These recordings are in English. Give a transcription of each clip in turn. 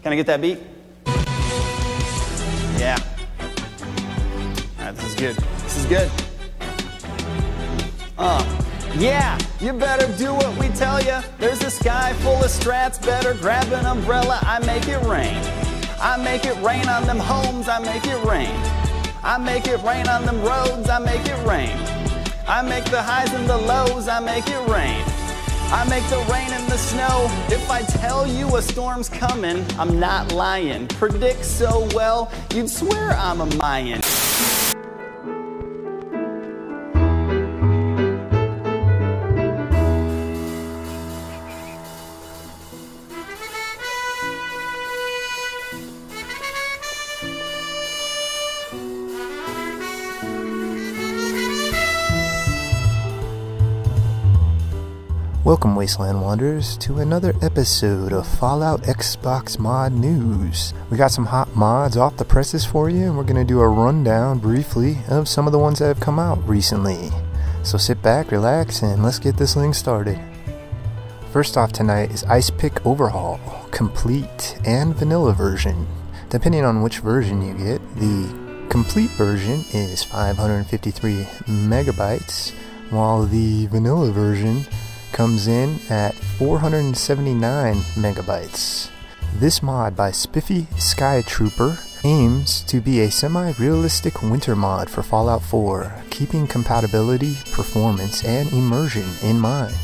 Can I get that beat? Yeah. All right, this is good. This is good. Yeah, you better do what we tell ya. There's a sky full of strats, better grab an umbrella. I make it rain. I make it rain on them homes, I make it rain. I make it rain on them roads, I make it rain. I make the highs and the lows, I make it rain. I make the rain and the snow. If I tell you a storm's coming, I'm not lying. Predict so well, you'd swear I'm a Mayan. Welcome, Wasteland Wanderers, to another episode of Fallout Xbox Mod News. We got some hot mods off the presses for you, and we're going to do a rundown briefly of some of the ones that have come out recently. So sit back, relax, and let's get this thing started. First off tonight is Icepick Overhaul, complete and vanilla version. Depending on which version you get, the complete version is 553 megabytes, while the vanilla version comes in at 479 megabytes. This mod by Spiffy Sky Trooper aims to be a semi-realistic winter mod for Fallout 4, keeping compatibility, performance, and immersion in mind.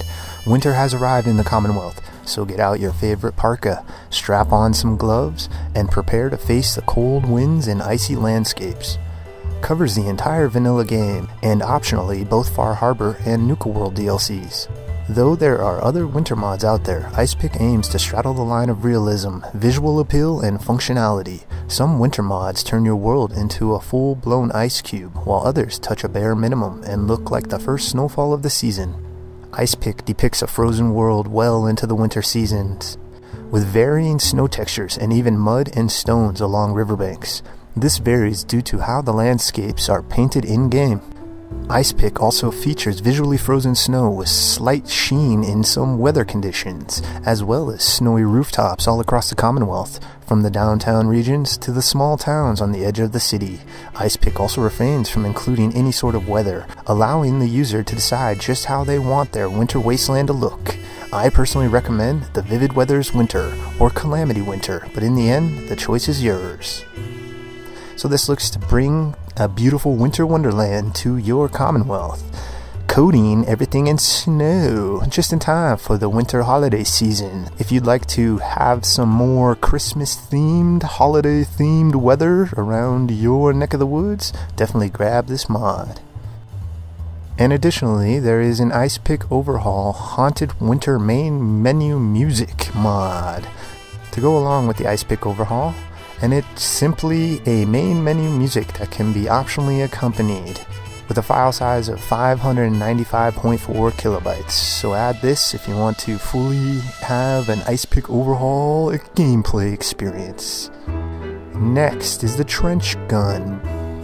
Winter has arrived in the Commonwealth, so get out your favorite parka, strap on some gloves, and prepare to face the cold winds and icy landscapes. Covers the entire vanilla game, and optionally both Far Harbor and Nuka World DLCs. Though there are other winter mods out there, Icepick aims to straddle the line of realism, visual appeal, and functionality. Some winter mods turn your world into a full-blown ice cube, while others touch a bare minimum and look like the first snowfall of the season. Icepick depicts a frozen world well into the winter seasons, with varying snow textures and even mud and stones along riverbanks. This varies due to how the landscapes are painted in-game. Icepick also features visually frozen snow with slight sheen in some weather conditions, as well as snowy rooftops all across the Commonwealth, from the downtown regions to the small towns on the edge of the city. Icepick also refrains from including any sort of weather, allowing the user to decide just how they want their winter wasteland to look. I personally recommend the Vivid Weather's Winter or Calamity Winter, but in the end, the choice is yours. So this looks to bring a beautiful winter wonderland to your Commonwealth, coating everything in snow just in time for the winter holiday season. If you'd like to have some more Christmas themed, holiday themed weather around your neck of the woods, definitely grab this mod. And additionally, there is an Icepick Overhaul Haunted Winter Main Menu Music mod to go along with the Icepick Overhaul. And it's simply a main menu music that can be optionally accompanied with a file size of 595.4 kilobytes. So add this if you want to fully have an Icepick Overhaul gameplay experience. Next is the Trenchgun,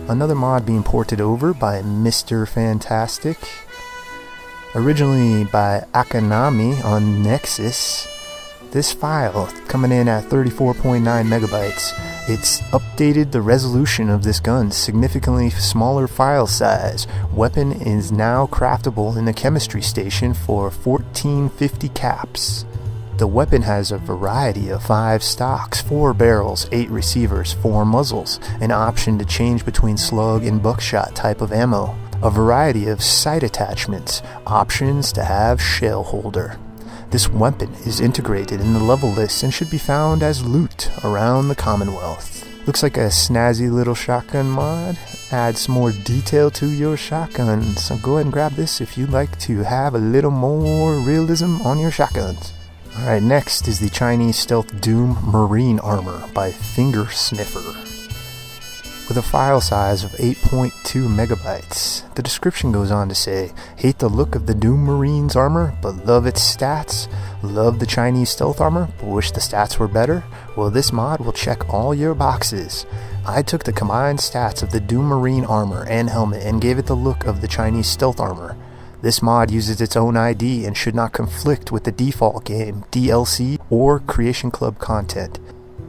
another mod being ported over by Mr. Fantastic. Originally by Akanami on Nexus. This file coming in at 34.9 megabytes. It's updated the resolution of this gun's significantly smaller file size. Weapon is now craftable in the chemistry station for 1450 caps. The weapon has a variety of 5 stocks, 4 barrels, 8 receivers, 4 muzzles, an option to change between slug and buckshot type of ammo, a variety of sight attachments, options to have shell holder. This weapon is integrated in the level list and should be found as loot around the Commonwealth. Looks like a snazzy little shotgun mod. Adds more detail to your shotgun, so go ahead and grab this if you'd like to have a little more realism on your shotguns. Alright, next is the Chinese Stealth Doom Marine Armor by Finger Sniffer. With a file size of 8.2 megabytes. The description goes on to say, hate the look of the Doom Marine's armor, but love its stats. Love the Chinese stealth armor, but wish the stats were better? Well, this mod will check all your boxes. I took the combined stats of the Doom Marine armor and helmet and gave it the look of the Chinese stealth armor. This mod uses its own ID and should not conflict with the default game, DLC, or Creation Club content.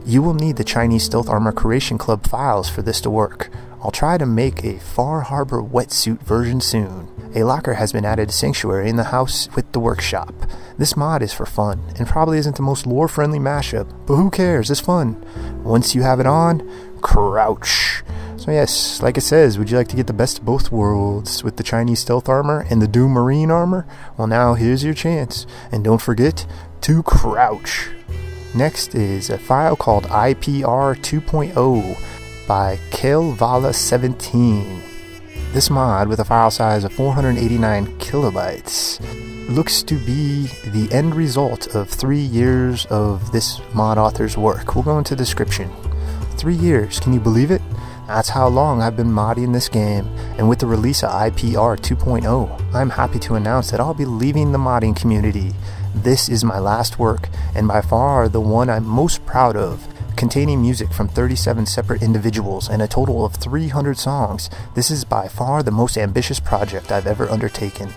You will need the Chinese Stealth Armor Creation Club files for this to work. I'll try to make a Far Harbor wetsuit version soon. A locker has been added to Sanctuary in the house with the workshop. This mod is for fun, and probably isn't the most lore-friendly mashup, but who cares, it's fun. Once you have it on, crouch. So yes, like it says, would you like to get the best of both worlds with the Chinese Stealth Armor and the Doom Marine Armor? Well, now here's your chance, and don't forget to crouch. Next is a file called IPR 2.0 by Kelvala17. This mod, with a file size of 489 kilobytes, looks to be the end result of 3 years of this mod author's work. We'll go into the description. 3 years, can you believe it? That's how long I've been modding this game, and with the release of IPR 2.0, I'm happy to announce that I'll be leaving the modding community. This is my last work, and by far the one I'm most proud of. Containing music from 37 separate individuals and a total of 300 songs, this is by far the most ambitious project I've ever undertaken.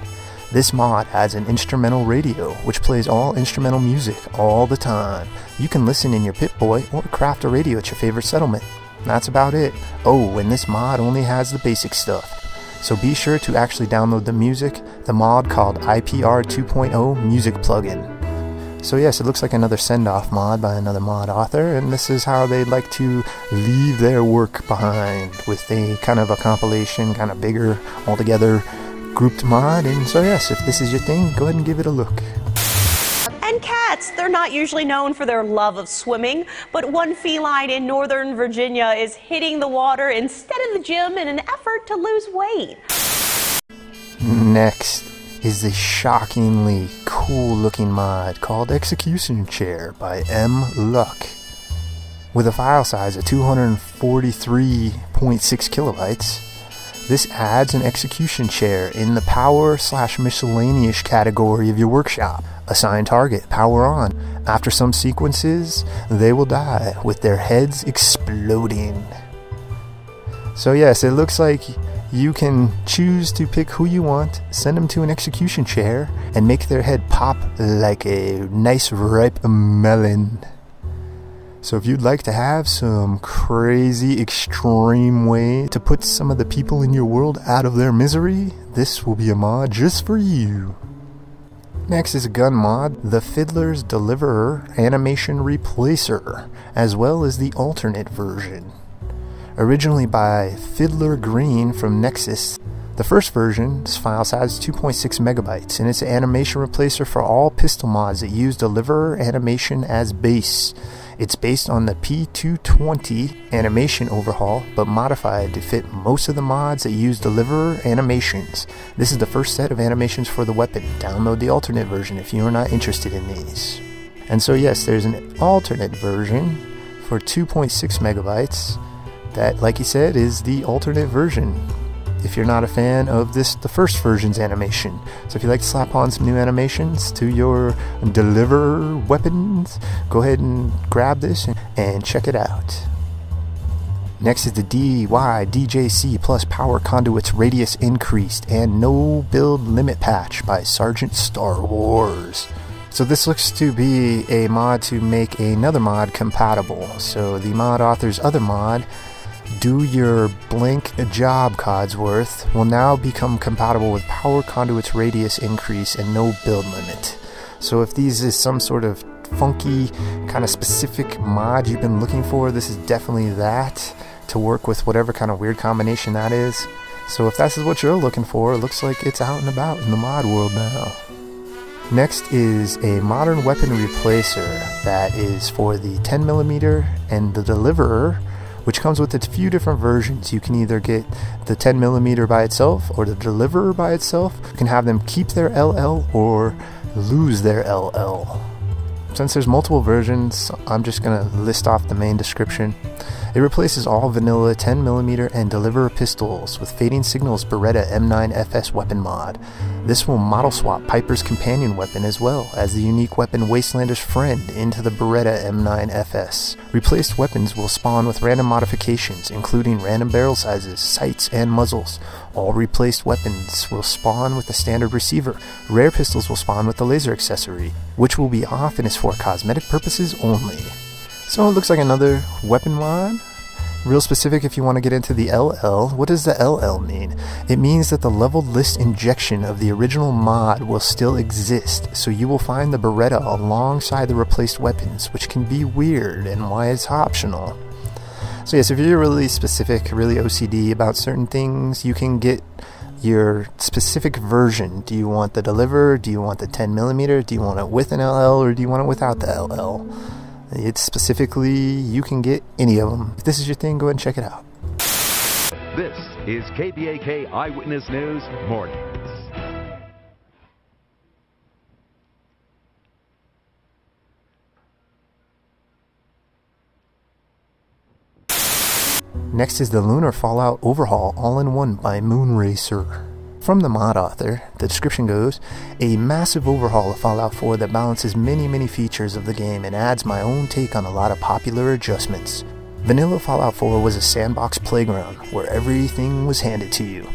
This mod adds an instrumental radio, which plays all instrumental music all the time. You can listen in your Pip-Boy or craft a radio at your favorite settlement. That's about it. Oh, and this mod only has the basic stuff. So be sure to actually download the music, the mod called IPR 2.0 Music Plugin. So yes, it looks like another send-off mod by another mod author, and this is how they'd like to leave their work behind, with a kind of a compilation, kind of bigger, altogether grouped mod. And so yes, if this is your thing, go ahead and give it a look. And cats, they're not usually known for their love of swimming, but one feline in Northern Virginia is hitting the water instead of the gym in an effort to lose weight. Next is the shockingly cool looking mod called Execut1on Chair by M. Luck. With a file size of 243.6 kilobytes, this adds an execution chair in the power/miscellaneous category of your workshop. Assign target, power on. After some sequences, they will die with their heads exploding. So yes, it looks like you can choose to pick who you want, send them to an execution chair, and make their head pop like a nice ripe melon. So if you'd like to have some crazy extreme way to put some of the people in your world out of their misery, this will be a mod just for you. Next is a gun mod, the Fiddlers Deliverer Animation Replacer, as well as the alternate version. Originally by Fiddler Green from Nexus, the first version's file size is 2.6 megabytes, and it's an animation replacer for all pistol mods that use Deliverer animation as base. It's based on the P220 animation overhaul, but modified to fit most of the mods that use Deliverer animations. This is the first set of animations for the weapon. Download the alternate version if you are not interested in these. And so yes, there's an alternate version for 2.6 megabytes that, like he said, is the alternate version if you're not a fan of the first version's animation. So if you like to slap on some new animations to your Deliverer weapons, go ahead and grab this and check it out. Next is the DYDJC plus Power Conduits Radius Increased and No Build Limit Patch by Sergeant Star Wars. So this looks to be a mod to make another mod compatible. So the mod author's other mod, Do Your Blank Job Codsworth, will now become compatible with Power Conduits Radius Increase and No Build Limit. So if these is some sort of funky, kind of specific mod you've been looking for, this is definitely that, to work with whatever kind of weird combination that is. So if that's what you're looking for, it looks like it's out and about in the mod world now. Next is a modern weapon replacer that is for the 10mm and the Deliverer, which comes with a few different versions. You can either get the 10mm by itself or the Deliverer by itself. You can have them keep their LL or lose their LL. Since there's multiple versions, I'm just going to list off the main description. It replaces all vanilla 10mm and Deliverer pistols with Fading Signals Beretta M9FS weapon mod. This will model swap Piper's companion weapon as well as the unique weapon Wastelander's Friend into the Beretta M9FS. Replaced weapons will spawn with random modifications, including random barrel sizes, sights, and muzzles. All replaced weapons will spawn with the standard receiver. Rare pistols will spawn with the laser accessory, which will be off and is for cosmetic purposes only. So it looks like another weapon mod. Real specific if you want to get into the LL. What does the LL mean? It means that the leveled list injection of the original mod will still exist, so you will find the Beretta alongside the replaced weapons, which can be weird and why it's optional. So yes, if you're really specific, really OCD about certain things, you can get your specific version. Do you want the Deliverer? Do you want the 10mm? Do you want it with an LL or do you want it without the LL? It's specifically, you can get any of them. If this is your thing, go ahead and check it out. This is KBAK Eyewitness News Mornings. Next is the Lunar Fallout Overhaul All-in-One by Moonracer. From the mod author, the description goes, a massive overhaul of Fallout 4 that balances many features of the game and adds my own take on a lot of popular adjustments. Vanilla Fallout 4 was a sandbox playground where everything was handed to you.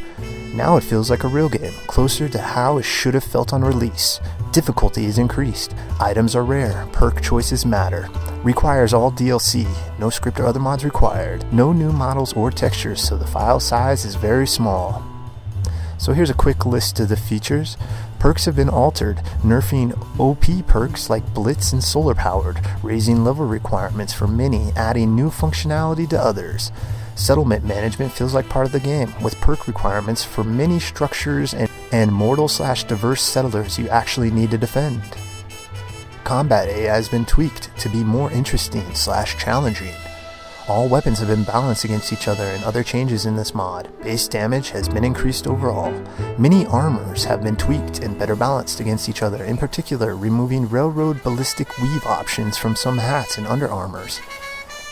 Now it feels like a real game, closer to how it should have felt on release. Difficulty is increased, items are rare, perk choices matter. Requires all DLC, no script or other mods required, no new models or textures, so the file size is very small. So here's a quick list of the features. Perks have been altered, nerfing OP perks like Blitz and Solar Powered, raising level requirements for many, adding new functionality to others. Settlement management feels like part of the game, with perk requirements for many structures and mortal/diverse settlers you actually need to defend. Combat AI has been tweaked to be more interesting/challenging. All weapons have been balanced against each other and other changes in this mod. Base damage has been increased overall. Many armors have been tweaked and better balanced against each other, in particular removing railroad ballistic weave options from some hats and underarmors.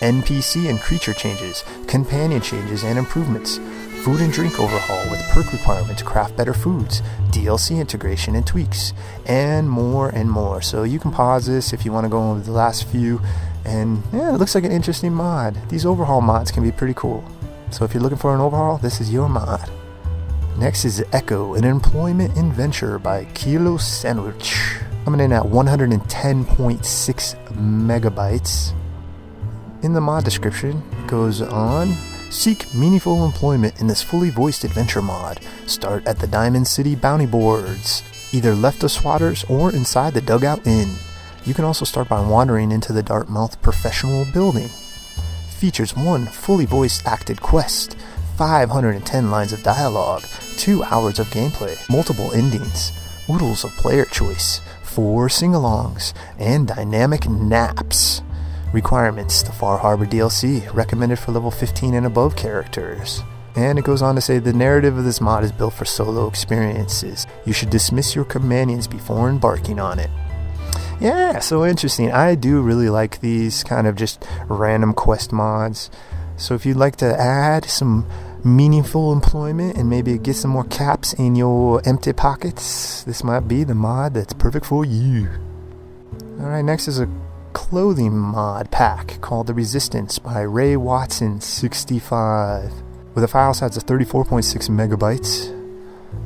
NPC and creature changes, companion changes and improvements. Food and drink overhaul with perk requirement to craft better foods, DLC integration and tweaks, and more. So you can pause this if you want to go over the last few. And yeah, it looks like an interesting mod. These overhaul mods can be pretty cool. So if you're looking for an overhaul, this is your mod. Next is Echo, an employment adventure by Kilo Sandwich. Coming in at 110.6 megabytes. In the mod description, it goes on, seek meaningful employment in this fully voiced adventure mod. Start at the Diamond City bounty boards, either left of swatters or inside the Dugout Inn. You can also start by wandering into the Dartmouth Professional Building. Features 1 fully voice acted quest, 510 lines of dialogue, 2 hours of gameplay, multiple endings, oodles of player choice, 4 sing-alongs, and dynamic naps. Requirements: the Far Harbor DLC, recommended for level 15 and above characters. And it goes on to say the narrative of this mod is built for solo experiences. You should dismiss your companions before embarking on it. Yeah, so interesting. I do really like these kind of just random quest mods. So if you'd like to add some meaningful employment and maybe get some more caps in your empty pockets, this might be the mod that's perfect for you. Alright, next is a clothing mod pack called The Resistance by Ray Watson 65 with a file size of 34.6 megabytes.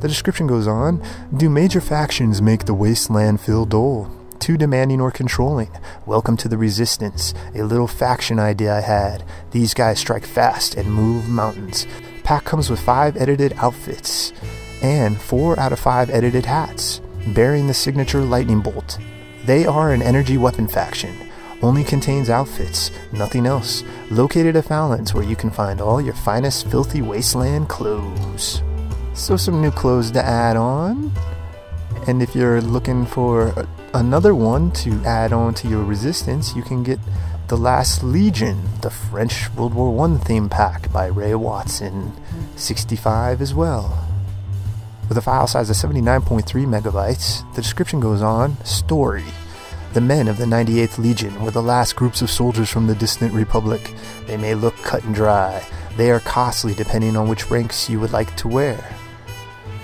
The description goes on, do major factions make the wasteland feel dull? Too demanding or controlling? Welcome to the Resistance, a little faction idea I had. These guys strike fast and move mountains. Pack comes with 5 edited outfits and 4 out of 5 edited hats, bearing the signature lightning bolt. They are an energy weapon faction. Only contains outfits, nothing else. Located at Fallon's, where you can find all your finest filthy wasteland clothes. So some new clothes to add on. And if you're looking for another one to add on to your Resistance, you can get The Last Legion, the French World War I theme pack by Ray Watson 65 as well. With a file size of 79.3 megabytes, the description goes on, story. The men of the 98th Legion were the last groups of soldiers from the distant Republic. They may look cut and dry. They are costly depending on which ranks you would like to wear.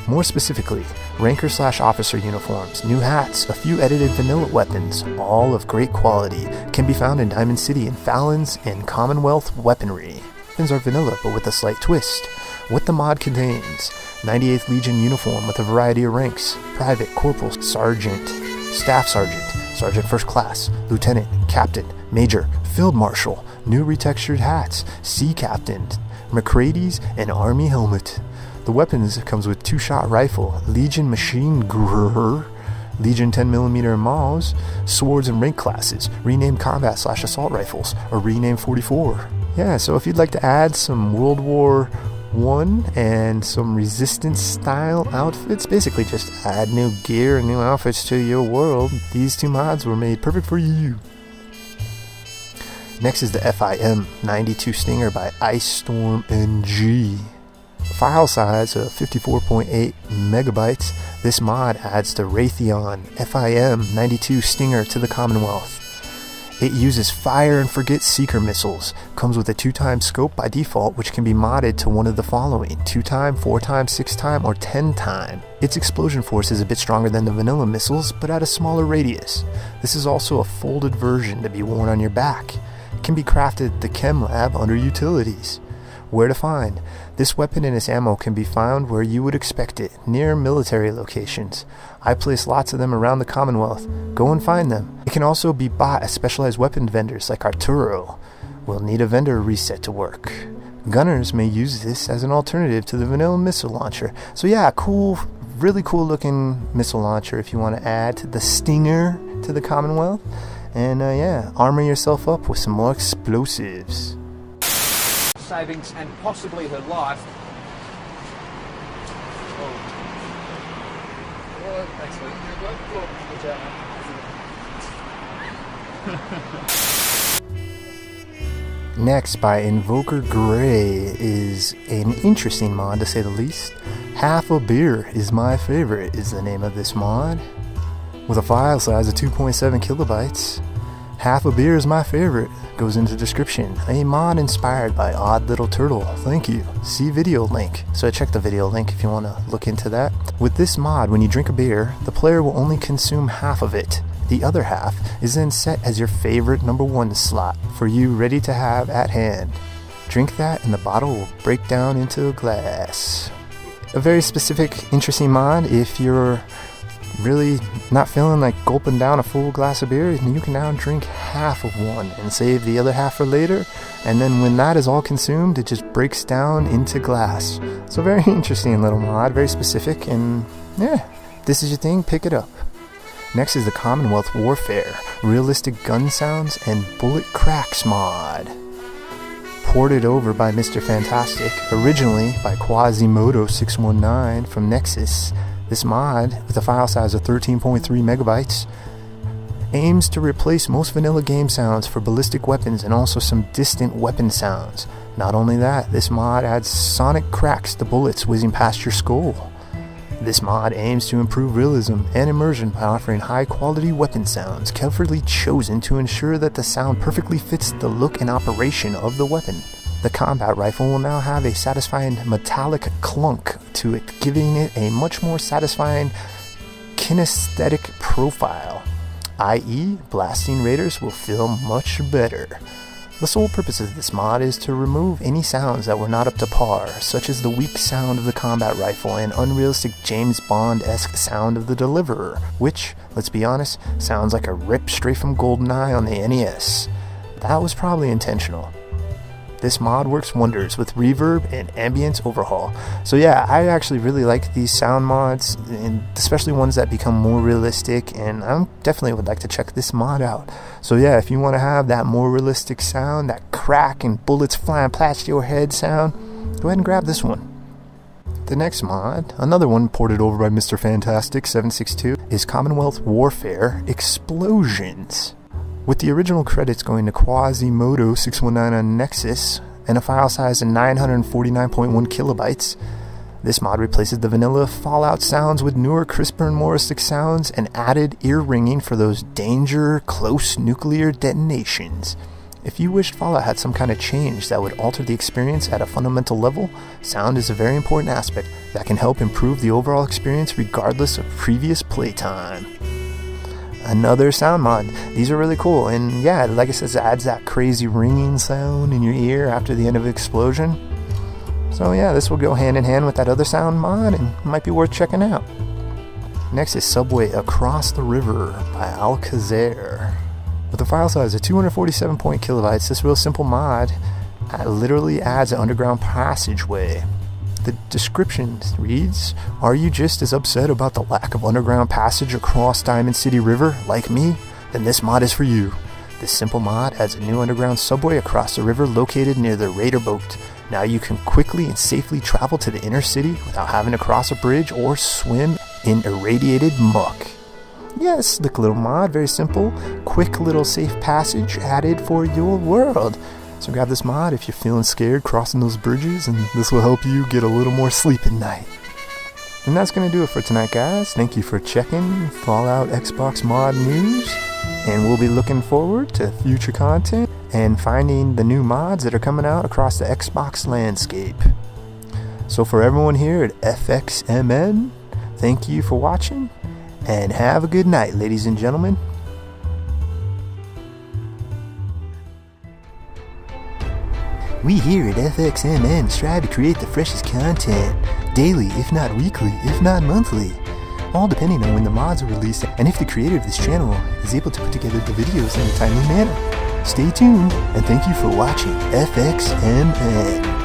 More specifically, ranker/officer uniforms, new hats, a few edited vanilla weapons, all of great quality, can be found in Diamond City and Fallon's and Commonwealth weaponry. Weapons are vanilla but with a slight twist. What the mod contains: 98th Legion uniform with a variety of ranks, private, corporal, sergeant, staff sergeant, sergeant first class, lieutenant, captain, Major, Field Marshal, new retextured hats, Sea Captain, McCrady's, and Army helmet. The weapons comes with 2-shot rifle, Legion machine gun, Legion 10mm Maus, swords and rank classes, renamed combat/assault rifles, or renamed 44. Yeah, so if you'd like to add some World War I and some resistance style outfits, basically just add new gear and new outfits to your world, these 2 mods were made perfect for you. Next is the Fim92 Stinger by Ice Storm NG. File size of 54.8 megabytes. This mod adds the Raytheon Fim92 Stinger to the Commonwealth. It uses fire and forget seeker missiles, comes with a 2x scope by default, which can be modded to one of the following: 2x, 4x, 6x, or 10x. Its explosion force is a bit stronger than the vanilla missiles, but at a smaller radius. This is also a folded version to be worn on your back. It can be crafted at the Chem Lab under Utilities. Where to find? This weapon and its ammo can be found where you would expect it, near military locations. I place lots of them around the Commonwealth. Go and find them. It can also be bought at specialized weapon vendors like Arturo. We'll need a vendor reset to work. Gunners may use this as an alternative to the vanilla missile launcher. So yeah, cool, really cool looking missile launcher if you want to add the Stinger to the Commonwealth. And yeah, armor yourself up with some more explosives. Savings and possibly her life. Next, by Invoker Gray, is an interesting mod to say the least. Half a Beer is My Favorite is the name of this mod. With a file size of 2.7 kilobytes. Half a Beer is My Favorite goes into description. A mod inspired by Odd Little Turtle. Thank you. See video link. So check the video link if you want to look into that. With this mod, when you drink a beer, the player will only consume half of it. The other half is then set as your favorite #1 slot for you ready to have at hand. Drink that and the bottle will break down into a glass. A very specific, interesting mod if you're really not feeling like gulping down a full glass of beer, and you can now drink half of one and save the other half for later, and then when that is all consumed, it just breaks down into glass. So very interesting little mod, very specific, and yeah, if this is your thing, pick it up. Next is the Commonwealth Warfare realistic gun sounds and bullet cracks mod. Ported over by Mr. Fantastic, originally by Quasimodo619 from Nexus. This mod, with a file size of 13.3 megabytes, aims to replace most vanilla game sounds for ballistic weapons and also some distant weapon sounds. Not only that, this mod adds sonic cracks to bullets whizzing past your skull. This mod aims to improve realism and immersion by offering high-quality weapon sounds carefully chosen to ensure that the sound perfectly fits the look and operation of the weapon. The combat rifle will now have a satisfying metallic clunk to it, giving it a much more satisfying kinesthetic profile, i.e. blasting raiders will feel much better. The sole purpose of this mod is to remove any sounds that were not up to par, such as the weak sound of the combat rifle and unrealistic James Bond-esque sound of the Deliverer, which, let's be honest, sounds like a rip straight from GoldenEye on the NES. That was probably intentional. This mod works wonders with reverb and ambience overhaul. So yeah, I actually really like these sound mods, and especially ones that become more realistic, and I definitely would like to check this mod out. So yeah, if you want to have that more realistic sound, that crack and bullets flying past your head sound, go ahead and grab this one. The next mod, another one ported over by Mr. Fantastic 762, is Commonwealth Warfare Explosions. With the original credits going to Quasimodo619 on Nexus, and a file size of 949.1 kilobytes, this mod replaces the vanilla Fallout sounds with newer, crisper and more realistic sounds and added ear ringing for those danger, close nuclear detonations. If you wished Fallout had some kind of change that would alter the experience at a fundamental level, sound is a very important aspect that can help improve the overall experience regardless of previous playtime. Another sound mod. These are really cool, and yeah, like I said, it adds that crazy ringing sound in your ear after the end of an explosion. So yeah, this will go hand in hand with that other sound mod and might be worth checking out. Next is Subway Across the River by Alcazar. With a file size of 247 kilobytes, this real simple mod literally adds an underground passageway. The description reads, "Are you just as upset about the lack of underground passage across Diamond City River like me? Then this mod is for you. This simple mod adds a new underground subway across the river located near the Raider boat. Now you can quickly and safely travel to the inner city without having to cross a bridge or swim in irradiated muck." Yes, slick little mod, very simple, quick little safe passage added for your world. So grab this mod if you're feeling scared crossing those bridges, and this will help you get a little more sleep at night. And that's going to do it for tonight, guys. Thank you for checking Fallout Xbox mod news, and we'll be looking forward to future content and finding the new mods that are coming out across the Xbox landscape. So for everyone here at FXMN, thank you for watching, and have a good night, ladies and gentlemen. We here at FXMN strive to create the freshest content, daily, if not weekly, if not monthly, all depending on when the mods are released and if the creator of this channel is able to put together the videos in a timely manner. Stay tuned, and thank you for watching FXMN.